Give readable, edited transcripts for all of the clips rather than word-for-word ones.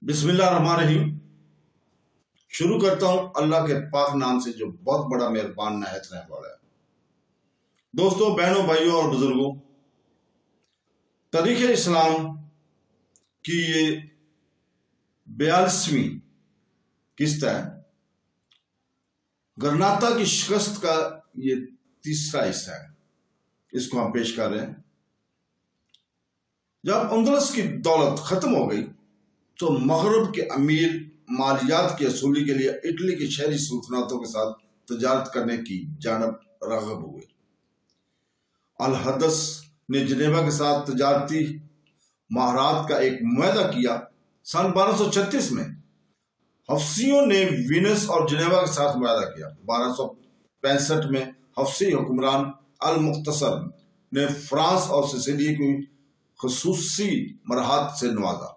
بسم اللہ الرحمن الرحیم۔ شروع کرتا ہوں اللہ کے پاک نام سے جو بہت بڑا مہربان نہایت رحم والا ہے۔ دوستوں، بہنوں، بھائیوں اور بزرگوں، تاریخ اسلام کی یہ 42ویں قسط ہے۔ گرناطہ کی شکست کا یہ تیسرا حصہ ہے، اس کو ہم پیش کر رہے ہیں۔ جب اندلس کی دولت ختم ہو گئی تو مغرب کے امیر مالیات کی اصولی کے لیے اٹلی کی شہری سلطنتوں کے ساتھ تجارت کرنے کی جانب راغب ہوئے۔ الحدث نے جنیوا کے ساتھ تجارتی مہارات کا ایک معاہدہ کیا۔ سن 1236 میں حفصیوں نے وینس اور جنیوا کے ساتھ معاہدہ کیا۔ 1265 میں حفصی حکمران المختصر نے فرانس اور سسیلی کو خصوصی مرحات سے نوازا۔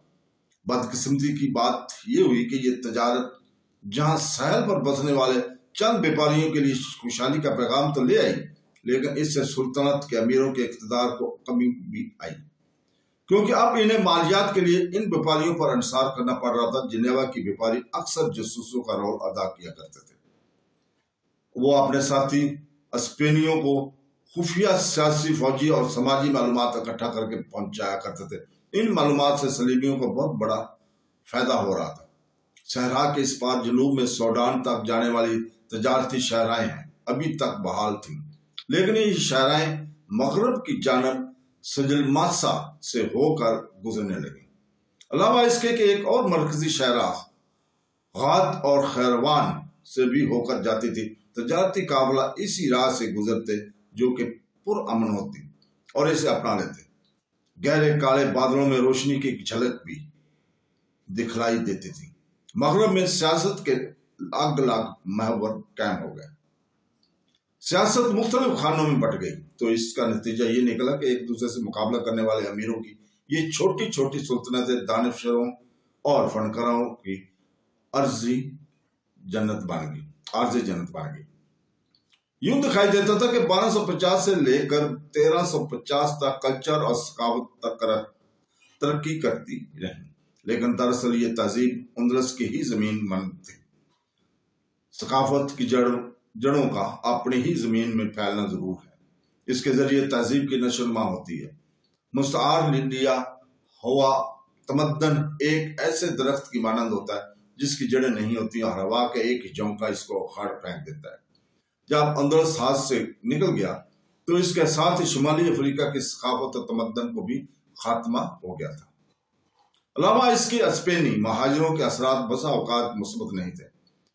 بدقسمتی کی بات یہ ہوئی کہ یہ تجارت جہاں ساحل پر بسنے والے چند بیپاریوں کے لیے خوشحالی کا پیغام تو لے آئی، لیکن اس سے سلطنت کے امیروں کے اقتدار کو کمی بھی آئی، کیونکہ اب انہیں مالیات کے لیے ان بیپاریوں پر انحصار کرنا پڑ رہا تھا۔ جنیوا کی بیپاری اکثر جاسوسوں کا رول ادا کیا کرتے تھے۔ وہ اپنے ساتھی اسپینیوں کو خفیہ سیاسی، فوجی اور سماجی معلومات اکٹھا کر کے پہنچایا کرتے تھے۔ ان معلومات سے صلیبیوں کو بہت بڑا فائدہ ہو رہا تھا۔ صحرا کے اس پار جنوب میں سوڈان تک جانے والی تجارتی شاہراہیں ابھی تک بحال تھیں، لیکن یہ شاہراہیں مغرب کی جانب سجلماسا سے ہو کر گزرنے لگیں۔ علاوہ اس کے کہ ایک اور مرکزی شاہراہ غات اور خیروان سے بھی ہو کر جاتی تھی۔ تجارتی قافلہ اسی راہ سے گزرتے جو کہ پرامن ہوتی اور اسے اپنا لیتے۔ گہرے کالے بادلوں میں روشنی کی جھلک بھی دکھلائی دیتی تھی۔ مغرب میں سیاست کے الگ الگ محور قائم ہو گئے۔ سیاست مختلف خانوں میں بٹ گئی، تو اس کا نتیجہ یہ نکلا کہ ایک دوسرے سے مقابلہ کرنے والے امیروں کی یہ چھوٹی چھوٹی سلطنتیں دانشوروں اور فنکاروں کی عارضی جنت بن گئی۔ یوں دکھائی دیتا تھا کہ 1250 سے لے کر 1350 تک کلچر اور ثقافت تک ترقی کرتی رہی، لیکن دراصل یہ تہذیب اندلس کی ہی زمین مند تھی۔ ثقافت کی جڑوں کا اپنی ہی زمین میں پھیلنا ضرور ہے، اس کے ذریعے تہذیب کی نشو و نما ہوتی ہے۔ مستعار لیا ہوا تمدن ایک ایسے درخت کی مانند ہوتا ہے جس کی جڑیں نہیں ہوتی اور ہوا کے ایک ہی جھونکا اس کو اکھاڑ پھینک دیتا ہے۔ جب اندلس ہاتھ سے نکل گیا تو اس کے ساتھ ہی شمالی افریقہ کی ثقافت اور تمدن کو بھی خاتمہ ہو گیا تھا۔ علاوہ اس کے اسپینی مہاجروں کے اثرات بسا اوقات مثبت نہیں تھے۔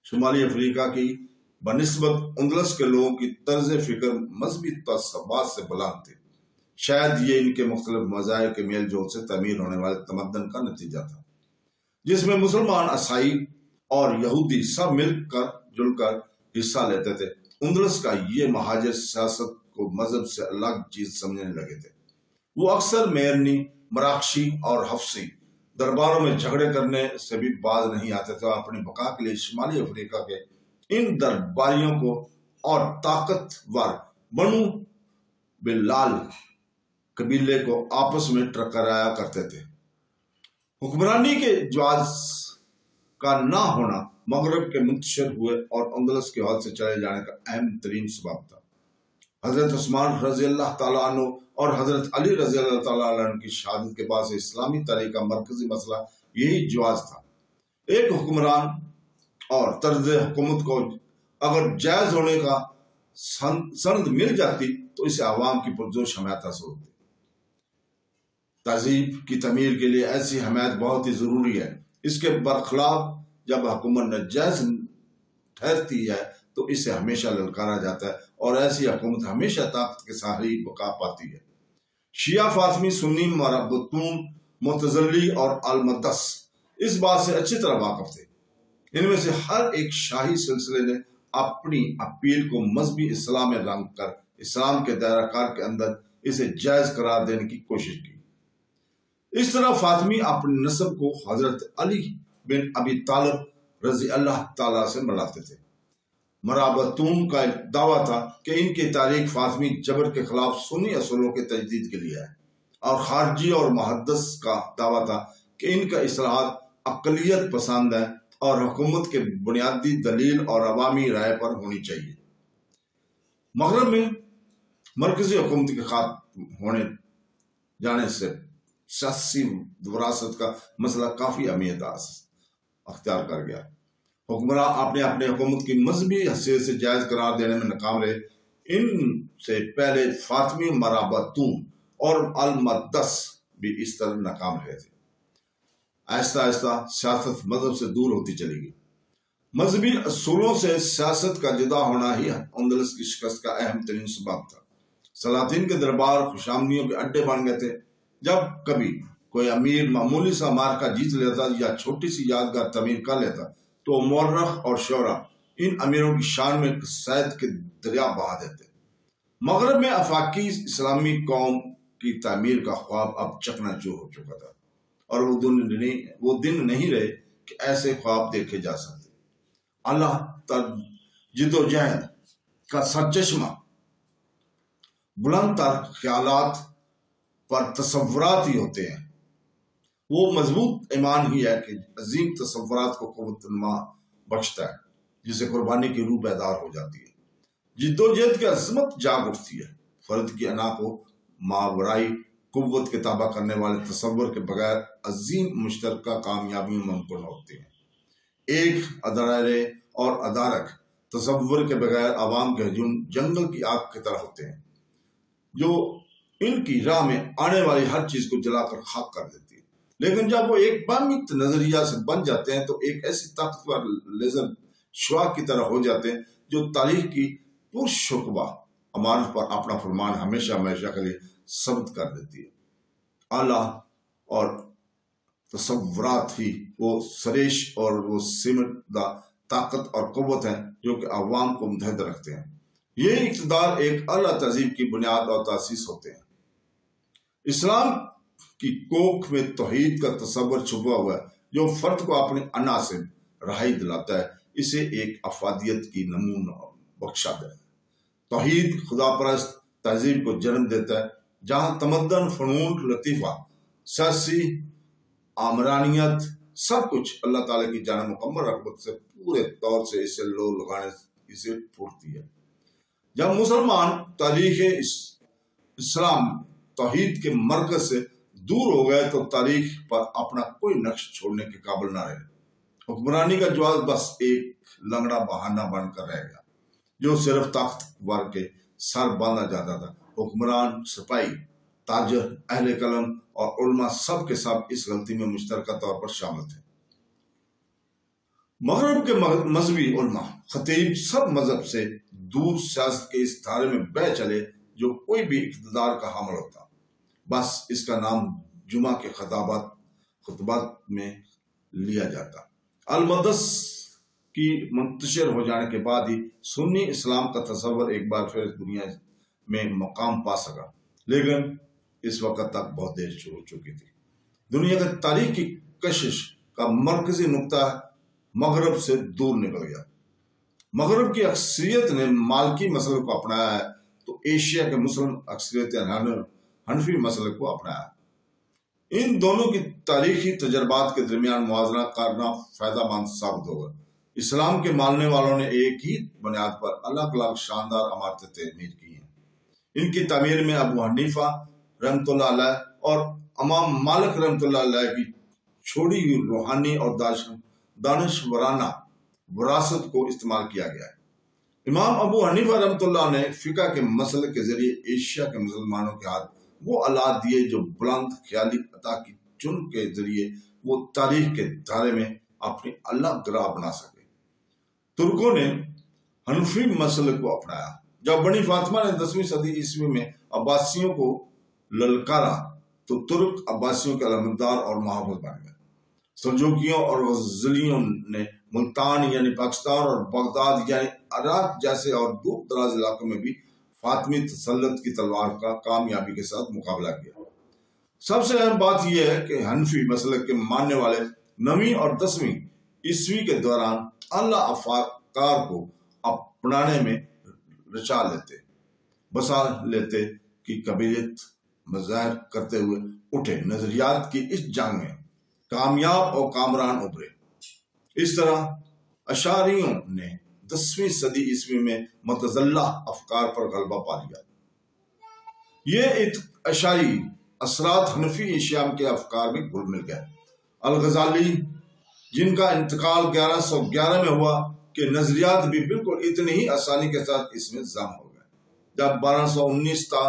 شمالی افریقہ کی بنسبت اندلس کے لوگوں کی طرز فکر مذہبی تعصبات سے بلند تھی۔ شاید یہ ان کے مختلف مذاہب کے میل جول سے تعمیر ہونے والے تمدن کا نتیجہ تھا، جس میں مسلمان، عیسائی اور یہودی سب مل کر جل کر حصہ لیتے تھے۔ اندلس کا یہ مہاجر سیاست کو مذہب سے الگ چیز سمجھنے لگے تھے۔ وہ اکثر میرنی، مراکشی اور حفصی درباروں میں جھگڑے کرنے سے بھی باز نہیں آتے تھے اور اپنی بقا کے لیے شمالی افریقہ کے ان درباریوں کو اور طاقتور بنو بلال قبیلے کو آپس میں ٹکرایا کرتے تھے۔ حکمرانی کے جواز کا نہ ہونا مغرب کے منتشر ہوئے اور اندلس کے عہد سے چلے جانے کا اہم ترین سبب تھا۔ حضرت عثمان رضی اللہ تعالیٰ عنہ اور حضرت علی رضی اللہ تعالیٰ عنہ کی شہادت کے بعد سے اسلامی تاریخ کا مرکزی مسئلہ یہی جواز تھا۔ ایک حکمران اور طرز حکومت کو اگر جائز ہونے کا سند مل جاتی تو اسے عوام کی پرجوش حمایت حاصل ہوتی۔ تہذیب کی تعمیر کے لیے ایسی حمایت بہت ہی ضروری ہے۔ اس کے برخلاف جب حکومت ناجائز ٹھہرتی ہے تو اسے ہمیشہ للکارا جاتا ہے اور ایسی حکومت ہمیشہ طاقت کے سہارے ہی بقا پاتی ہے۔ شیعہ، فاطمی، سنی، مرابطون، معتزلی اور المدس اس بات سے اچھی طرح واقف تھے۔ ان میں سے ہر ایک شاہی سلسلے نے اپنی اپیل کو مذہبی اصلاح میں رنگ کر اسلام کے دائرہ کار کے اندر اسے جائز قرار دینے کی کوشش کی۔ اس طرح فاطمی اپنے نسب کو حضرت علی بن ابی طالب رضی اللہ تعالیٰ سے ملاتے تھے۔ مرابطون کا ایک دعویٰ تھا کہ ان کی تاریخ فاطمی جبر کے خلاف سنی اصولوں کے تجدید کے لیے ہے، اور خارجی اور محدث کا دعویٰ تھا کہ ان کا اصلاحات اقلیت پسند ہے اور حکومت کے بنیادی دلیل اور عوامی رائے پر ہونی چاہیے۔ مغرب میں مرکزی حکومت کے ختم ہونے جانے سے سیاسی وراثت کا مسئلہ کافی اہمیت اختیار کر گیا۔ حکمراں اپنے حکومت کی مذہبی حیثیت سے جائز قرار دینے میں ناکام رہے۔ ان سے پہلے فاطمی مرابطون اور المدس بھی اس طرح ناکام رہے تھے۔ آہستہ آہستہ سیاست مذہب سے دور ہوتی چلی گئی۔ مذہبی اصولوں سے سیاست کا جدا ہونا ہی اندلس کی شکست کا اہم ترین سبب تھا۔ سلاطین کے دربار خوشامدیوں کے اڈے بن گئے تھے۔ جب کبھی کوئی امیر معمولی سا مارکا جیت لیتا یا چھوٹی سی یادگار تعمیر کر لیتا تو مورخ اور شعرا ان امیروں کی شان میں سید کے دریا بہا دیتے۔ مغرب میں آفاقی اسلامی قوم کی تعمیر کا خواب اب چکنا چور ہو چکا تھا، اور وہ دن نہیں رہے کہ ایسے خواب دیکھے جا سکتے۔ اللہ جد و جہد کا سرچشمہ بلند تر خیالات پر تصورات ہی ہوتے ہیں۔ وہ مضبوط ایمان ہی ہے کہ عظیم تصورات کو قوت نما بخشتا ہے، جسے قربانی کی روح بیدار ہو جاتی ہے۔ جد و جہد کی عظمت جاگ اٹھتی ہے۔ فرد کی انا کو ماورائی قوت کے تابع کرنے والے تصور کے بغیر عظیم مشترکہ کامیابیوں ممکن ہوتی ہیں۔ ایک ادارے اور ادارک تصور کے بغیر عوام کے ہجوم جنگل کی آگ کی طرح ہوتے ہیں، جو ان کی راہ میں آنے والی ہر چیز کو جلا کر خاک کر دیتی ہے۔ لیکن جب وہ ایک باہمی نظریہ سے بن جاتے ہیں تو ایک ایسی طاقتور لیزر شعاع کی طرح ہو جاتے ہیں جو تاریخ کی پرشکوہ عمارت پر اپنا فرمان ہمیشہ ہمیشہ کے لیے ثبت کر دیتی ہے۔ اعلیٰ اور تصورات ہی وہ سریش اور وہ سمردہ طاقت اور قوت ہیں جو کہ عوام کو متحد رکھتے ہیں۔ یہ اقتدار ایک اعلیٰ تہذیب کی بنیاد اور تاسیس ہوتے ہیں۔ اسلام کی کوکھ میں توحید کا تصور چھپا ہوا ہے جو فرد کو اپنی انا سے رہائی دلاتا ہے۔ اسے ایک افادیت کی نمونہ بخشا ہے۔ توحید خدا پرست تہذیب کو جنم دیتا ہے، جہاں تمدن، فنون لطیفہ، سیاسی آمرانیت، سب کچھ اللہ تعالیٰ کی جانب مکمل رغبت سے پورے طور سے اسے لو لگانے اسے پھوٹتی ہے۔ جب مسلمان تاریخ اسلام توحید کے مرکز سے دور ہو گئے تو تاریخ پر اپنا کوئی نقش چھوڑنے کے قابل نہ رہے۔ حکمرانی کا جواز بس ایک لنگڑا بہانہ بن کر رہ گیا جو صرف طاقتور کے سر باندھا جاتا تھا۔ حکمران، سپاہی، تاجر، اہل قلم اور علماء سب کے سب اس غلطی میں مشترکہ طور پر شامل تھے۔ مغرب کے مذہبی علماء، خطیب سب مذہب سے دور سیاست کے اس دھارے میں بہہ چلے جو کوئی بھی اقتدار کا حامل ہوتا، بس اس کا نام جمعہ کے خطبات میں لیا جاتا۔ المدس کی منتشر ہو جانے کے بعد ہی سنی اسلام کا تصور ایک بار پھر دنیا میں مقام پا سکا، لیکن اس وقت تک بہت دیر ہو چکی تھی۔ دنیا کی تاریخ کی کشش کا مرکزی نقطہ مغرب سے دور نکل گیا۔ مغرب کی اکثریت نے مالکی مسئلے کو اپنایا ہے تو ایشیا کے مسلم اکثریت حنفی مسئلے کو اپنایا۔ ان دونوں کی تاریخی تجربات کے درمیان موازنہ کرنا فائدہ مند ثابت ہوگا۔ اسلام کے ماننے والوں نے ایک ہی بنیاد پر الگ الگ شاندار عمارتیں تعمیر کی ہیں۔ ان کی تعمیر میں ابو حنیفہ رحمۃ اللہ علیہ اور امام مالک رحمۃ اللہ علیہ کی چھوڑی ہوئی روحانی اور دانشورانہ وراثت کو استعمال کیا گیا ہے۔ امام ابو حنیفہ رحمۃ اللہ نے فقہ کے مسئلے کے ذریعے ایشیا کے مسلمانوں کے ہاتھ وہ آلات دیے جو بلند خیالی عطا کی چن کے ذریعے وہ تاریخ کے دھارے میں اپنی الگ گراہ بنا سکے۔ ترکوں نے حنفی مسئلے کو اپنایا۔ جب بنی فاطمہ نے 10ویں صدی عیسوی میں عباسیوں کو للکارا تو ترک عباسیوں کے علمبردار اور محافظ بن گئے۔ سلجوکیوں اور غزنویوں نے ملتان یعنی پاکستان اور بغداد یعنی عراق جیسے اور دور دراز علاقوں میں بھی فاطمی تسلط کی تلوار کا کامیابی کے ساتھ مقابلہ کیا۔ سب سے اہم بات یہ ہے کہ حنفی مسلک کے ماننے والے 9ویں اور 10ویں عیسوی کے دوران اعلیٰ افکار کو اپنانے میں بسا لیتے کی قابلیت مظاہر کرتے ہوئے اٹھے۔ نظریات کی اس جنگ میں کامیاب اور کامران ابھرے۔ اس طرح اشعریوں نے 10ویں صدی عیسوی میں متزلہ افکار پر غلبہ پا لیا۔ یہ اشعری اثرات حنفی ایشیا کے افکار میں گھل مل گئے۔ الغزالی، جن کا انتقال 1111 میں ہوا، کہ نظریات بھی بالکل اتنی ہی آسانی کے ساتھ اس میں ضم ہو گئے۔ جب 1219 تا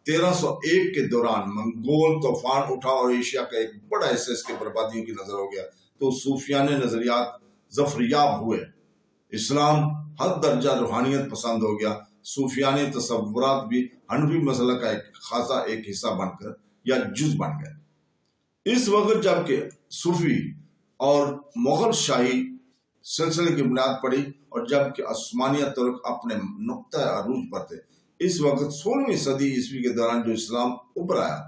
1301 کے دوران منگول طوفان اٹھا اور ایشیا کا ایک بڑا حصہ اس کے بربادیوں کی نظر ہو گیا، تو صوفیانہ نظریات ظفریاب ہوئے۔ اسلام حد درجہ روحانیت پسند ہو گیا۔ صوفیانہ تصورات بھی حنفی مسلک کا ایک حصہ بن کر یا جز بن گئے۔ اس وقت جب کہ صوفی اور مغل شاہی سلسلے کی بنیاد پڑی اور جب کہ عثمانیہ ترک اپنے نقطہ عروج پر تھے، اس وقت 16ویں صدی عیسوی کے دوران جو اسلام ابھر آیا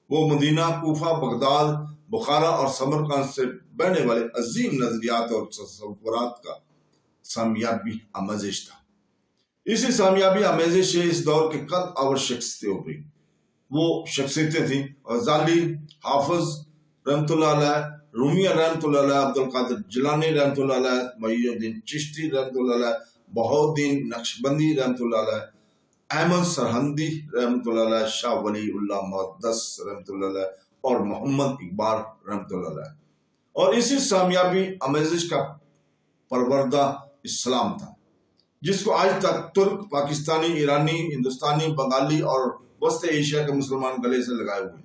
وہ مدینہ، کوفہ، بغداد، بخارا اور سمرقند سے بہنے والے عظیم نظریات اور تصورات کا سامیابی آمیزش تھا۔ اسی سامیابی آمیزش سے اس دور کے قد اور شخصیتیں ابھری۔ وہ شخصیتیں تھیں غزالی، حافظ رحمۃ اللہ علیہ، رومیہ رحمۃ اللہ علیہ، عبد القادر جیلانی رحمۃ اللہ علیہ، معین الدین چشتی رحمۃ اللہ علیہ، بہاؤالدین نقشبندی رحمۃ اللہ علیہ، احمد سرہندی رحمۃ اللہ علیہ، شاہ ولی اللہ محدث رحمۃ اللہ علیہ اور محمد اقبال رحمۃ اللہ علیہ۔ اور اسی سامیابی آمیزش کا پروردہ اسلام تھا، جس کو آج تک ترک، پاکستانی، ایرانی، ہندوستانی، بنگالی اور وسط ایشیا کے مسلمان گلے سے لگائے ہوئے ہیں۔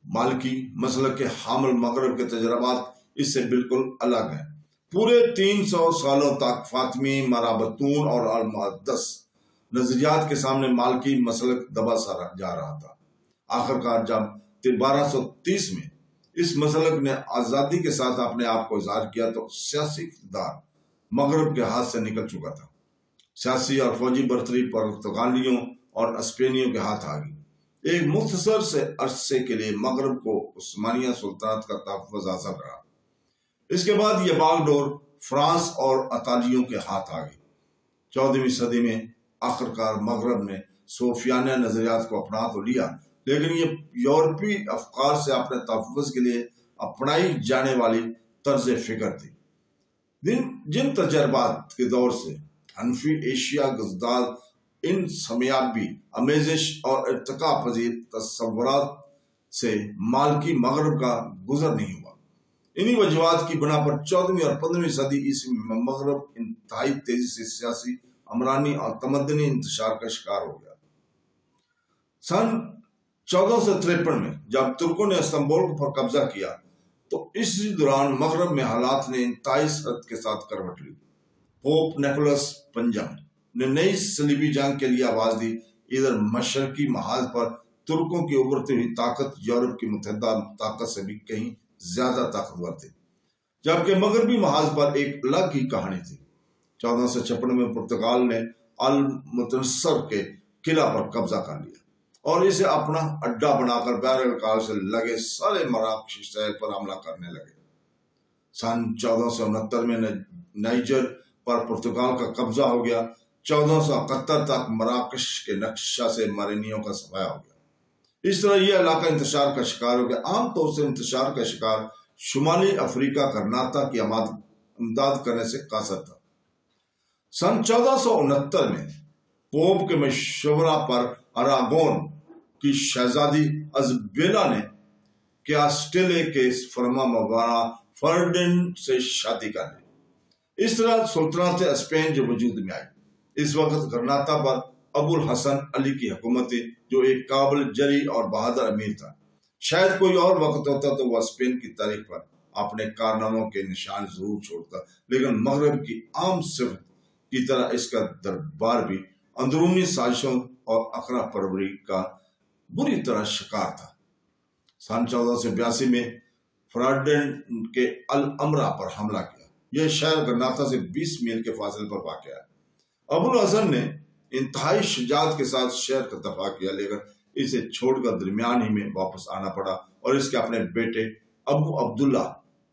مالکی مسلک کے حامل مغرب کے تجربات اس سے بالکل الگ ہیں۔ پورے 300 سالوں تک فاطمی، مرابطون اور المحدث نظریات کے سامنے مالکی مسلک دبا سا جا رہا تھا۔ آخرکار جب 1230 میں اس مسلک نے آزادی کے ساتھ اپنے آپ کو اظہار کیا تو سیاسی اقتدار مغرب کے ہاتھ سے نکل چکا تھا۔ سیاسی اور فوجی برتری پرتگالیوں اور اسپینیوں کے ہاتھ آ گئی۔ ایک مختصر سے عرصے کے لیے مغرب کو عثمانیہ سلطنت کا تحفظ حاصل رہا۔ اس کے بعد یہ باغ ڈور فرانس اور اطالیوں کے ہاتھ آ گئی۔ 14ویں صدی میں آخرکار مغرب نے صوفیانہ نظریات کو اپنا تو لیا، لیکن یہ یورپی افکار سے اپنے تحفظ کے لیے اپنائی جانے والی طرز فکر تھی۔ جن تجربات کے دور سے حنفی ایشیا گزداد ان سامیابی آمیزش اور ارتقاء پذیر تصورات سے مالکی مغرب کا گزر نہیں ہوا۔ انہی وجوہات کی بنا پر 14ویں اور 15ویں صدی عیسوی میں مغرب انتہائی تیزی سے سیاسی، عمرانی اور تمدنی انتشار کا شکار ہو گیا۔ سن 1453 میں جب ترکوں نے استنبول پر قبضہ کیا تو اسی دوران مغرب میں حالات نے انتہائی سرعت کے ساتھ کروٹ لی۔ پوپ نیکولس پنجم نے نئی صلیبی جنگ کے لیے آواز دی۔ ادھر مشرقی محاذ پر ترکوں کی ابھرتی ہوئی طاقت یورپ کی متحدہ طاقت سے بھی کہیں زیادہ طاقتور تھی، جبکہ مغربی محاذ پر ایک الگ ہی کہانی تھی۔ 1456 میں پرتگال نے المتنصر کے قلعہ پر قبضہ کر لیا اور اسے اپنا اڈا بنا کر بحر الکاہل سے لگے سارے مراکشی شہر پر حملہ کرنے لگے۔ سن 1469 میں نائجر پر پرتگال کا قبضہ ہو گیا۔ 1471 تک مراکش کے نقشہ سے مارینیوں کا صفایا ہو گیا۔ اس طرح یہ علاقہ انتشار کا شکار ہو گیا۔ عام طور سے انتشار کا شکار شمالی افریقہ کرناتا کی امداد کرنے سے قاصر تھا۔ سن 1469 میں پوپ کے مشورہ پر اراگون کی شہزادی ازبیلا نے کاسٹیلے کے فرما بردار فرڈینڈ سے شادی کر لی۔ اس طرح سلطنت اسپین جو وجود میں آئی۔ اس وقت گرناطہ پر ابو الحسن علی کی حکومت تھی، جو ایک قابل جری اور بہادر امیر تھا۔ شاید کوئی اور وقت ہوتا تو وہ اسپین کی تاریخ پر اپنے کارناموں کے نشان ضرور چھوڑتا، لیکن مغرب کی عام صفت کی طرح اس کا دربار بھی اندرونی سازشوں اور اقرا پروری کا بری طرح شکار تھا۔ سن 1482 میں فرڈینڈ کے الامرا پر حملہ کیا۔ یہ شہر گرناطہ سے 20 میل کے فاصلے پر واقع ہے۔ ابو الحسن نے انتہائی شجاعت کے ساتھ شہر کا دفاع کیا، لیکن اسے چھوڑ کر درمیان ہی میں واپس آنا پڑا اور اس کے اپنے بیٹے ابو عبداللہ،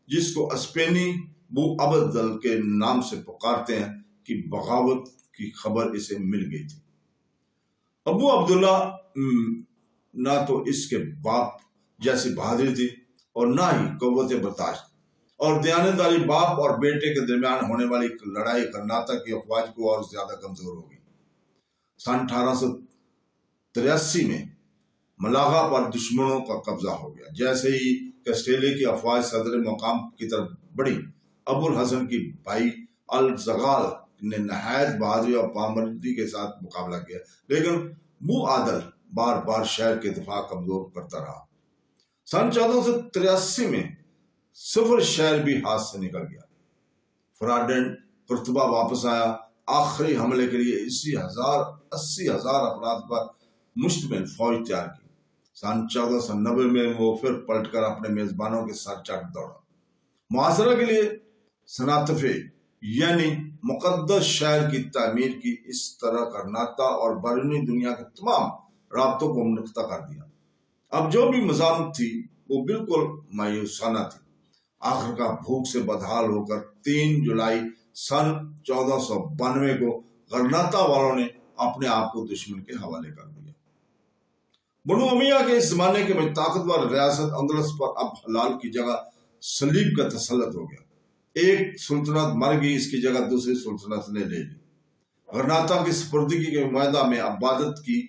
جس کو اسپینی بو عبدل کے نام سے پکارتے ہیں، کی بغاوت کی خبر اسے مل گئی تھی۔ ابو عبداللہ نہ تو اس کے باپ جیسی بہادری تھی اور نہ ہی قوت برداشت، اور دیانتداری باپ اور بیٹے کے درمیان ہونے والی لڑائی غرناطہ کی افواج کو اور زیادہ کمزور ہوگی۔ سن 1883 میں ملاغا پر دشمنوں کا قبضہ ہو گیا۔ جیسے ہی کسٹیلے کی افواج صدر مقام کی طرف بڑھی، ابو الحسن کی بھائی الزغال نے نہایت بہادری اور پامردی کے ساتھ مقابلہ کیا، لیکن بو عادل بار بار شہر کے دفاع کمزور کرتا رہا۔ سن 1483 میں صفر شہر بھی ہاتھ سے نکل گیا۔ فراڈینڈ قرطبہ واپس آیا، آخری حملے کے لیے 80,000 افراد پر مشتمل فوج تیار کی۔ سن 1490 میں وہ پھر پلٹ کر اپنے میزبانوں کے ساتھ چڑھ دوڑا۔ محاصرہ کے لیے سناتفے یعنی مقدس شہر کی تعمیر کی، اس طرح غرناطہ اور بیرونی دنیا کے تمام رابطوں کو منقطع کر دیا۔ اب جو بھی مزاحمت تھی وہ بالکل مایوسانہ تھی۔ آخر کا بھوک سے بدحال ہو کر 3 جولائی سن 1492 کو غرناطہ والوں نے اپنے آپ کو دشمن کے حوالے کر دیا۔ بنو امیہ کے اس زمانے کے طاقتور ریاست اندلس پر اب حلال کی جگہ صلیب کا تسلط ہو گیا۔ ایک سلطنت مر گئی، اس کی جگہ دوسری سلطنت نے لے لی۔ غرناطہ کی سپردگی کے معاہدہ میں عبادت کی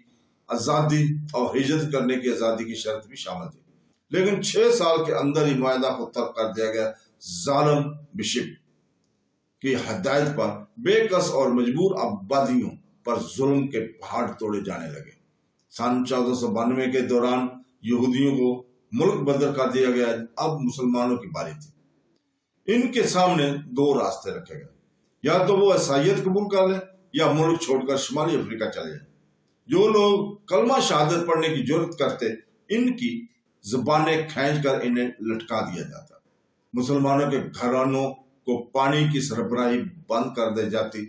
آزادی اور ہجرت کرنے کی آزادی کی شرط بھی شامل تھی، لیکن 6 سال کے اندر ہی معاہدہ کو ترک کر دیا گیا۔ ظالم بشپ کی ہدایت پر بے کس اور مجبور آبادیوں پر ظلم کے پہاڑ توڑے جانے لگے۔ سن 1492 کے دوران یہودیوں کو ملک بدر کر دیا گیا۔ اب مسلمانوں کی باری تھی۔ ان کے سامنے 2 راستے رکھے گئے، یا تو وہ عیسائیت قبول کر لیں یا ملک چھوڑ کر شمالی افریقہ چلے جائیں۔ جو لوگ کلمہ شہادت پڑھنے کی جرات کرتے، ان کی زبانیں کھینچ کر انہیں لٹکا دیا جاتا۔ مسلمانوں کے گھرانوں کو پانی کی سربراہی بند کر دی جاتی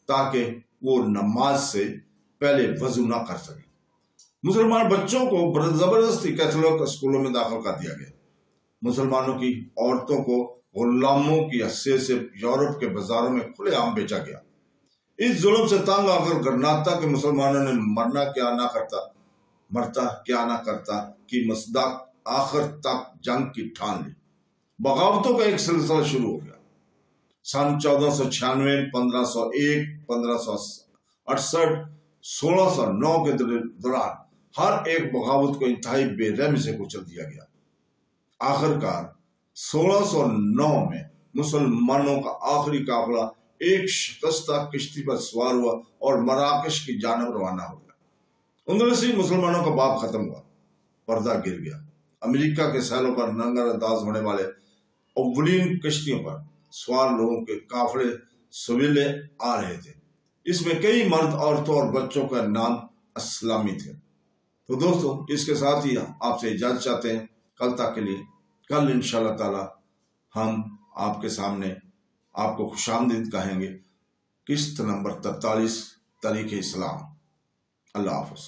تاکہ وہ نماز سے پہلے وضو نہ کر سکیں۔ مسلمان بچوں کو زبردستی کیتھولک اسکولوں میں داخل کر دیا گیا۔ مسلمانوں کی عورتوں کو غلاموں کی حیثیت سے یورپ کے بازاروں میں کھلے عام بیچا گیا۔ اس ظلم سے تنگ آ کر غرناطہ کے مسلمانوں نے مرتا کیا نہ کرتا کی مصداق آخر تک جنگ کی ٹھان لی۔ بغاوتوں کا ایک سلسلہ شروع ہو گیا۔ سن 1496، 1501، 1568، 1609 کے دوران ہر ایک بغاوت کو انتہائی بے رحمی سے کچل دیا گیا۔ آخر کار 1609 میں مسلمانوں کا آخری قافلہ ایک شکستہ کشتی پر سوار ہوا اور مراکش کی جانب روانہ ہو گیا۔ اندلسی مسلمانوں کا باب ختم ہوا، پردہ گر گیا۔ امریکہ کے ساحلوں پر ننگر انداز ہونے والے اولین کشتیوں پر سوار لوگوں کے قافلے سویلے آ رہے تھے۔ اس میں کئی مرد، عورتوں اور بچوں کا نام اسلامی تھے۔ تو دوستو، اس کے ساتھ ہی آپ سے اجازت چاہتے ہیں کل تک کے لیے۔ کل انشاءاللہ تعالی ہم آپ کے سامنے آپ کو خوش آمدید کہیں گے۔ قسط نمبر 43، تاریخ اسلام۔ اللہ حافظ۔